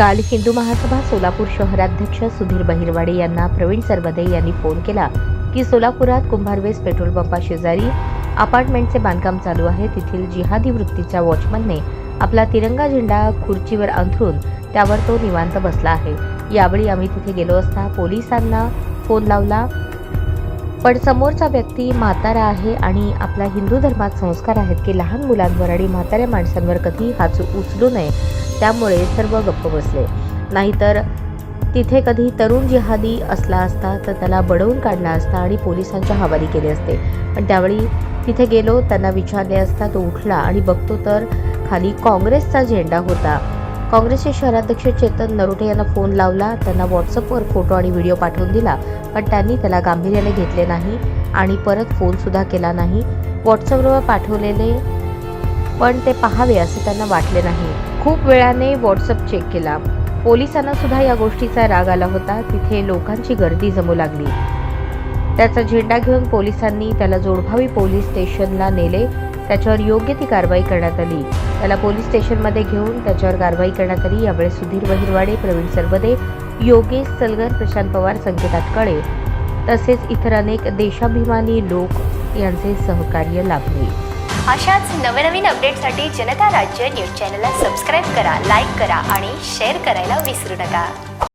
काल हिंदू महासभा सोलापूर शहराध्यक्ष सुधीर बहिरवाडे यांना प्रवीण सरबदे यांनी फोन केला की सोलापुरात कुंभारवेस पेट्रोल पंपा शेजारी अपार्टमेंटचे बांधकाम चालू आहे. तेथील जिहादी वृत्तीच्या वॉचमनने आपला तिरंगा झेंडा खुर्चीवर अंथरून त्यावर तो निवांत बसला आहे. यावेळी आम्ही तिथे गेलो असता पोलिसांना फोन लावला, पण समोरचा व्यक्ती म्हातारा आहे आणि आपला हिंदू धर्मात संस्कार आहेत की लहान मुलांवर आणि म्हाताऱ्या माणसांवर कधी हात उचलू नये, त्यामुळे सर्व गप्प बसले. नाहीतर तिथे कधी तरुण जिहादी असला असता तर त्याला बडवून काढला असता आणि पोलिसांच्या हवाली केले असते. पण त्यावेळी तिथे गेलो, त्यांना विचारले असता तो उठला आणि बघतो तर खाली काँग्रेसचा झेंडा होता. काँग्रेसचे शहराध्यक्ष चेतन नरोटे यांना फोन लावला, त्यांना व्हॉट्सअपवर फोटो आणि व्हिडिओ पाठवून दिला, पण त्यांनी त्याला गांभीर्याने घेतले नाही आणि परत फोन सुद्धा केला नाही. व्हॉट्सअपवर पाठवलेले पण ते पाहावे असे त्यांना वाटले नाही. खूप वेळाने व्हॉट्सअप चेक केला. पोलिसांना सुद्धा या गोष्टीचा राग आला होता. तिथे लोकांची गर्दी जमू लागली. त्याचा झेंडा घेऊन पोलिसांनी त्याला जोडभावी पोलीस स्टेशनला नेले. त्याच्यावर योग्य ती कारवाई करण्यात आली. त्याला पोलीस स्टेशनमध्ये घेऊन त्याच्यावर कारवाई करण्यात आली. यावेळी सुधीर बहिरवाडे, प्रवीण सरबदे, योगेश सलगर, प्रशांत पवार, संकेत अटकळे तसेच इतर अनेक देशाभिमानी लोक यांचे सहकार्य लाभले. अशाच नवनवीन अपडेटसाठी जनता राज्य न्यूज चॅनलला सबस्क्राईब करा, लाईक करा आणि शेअर करायला विसरू नका.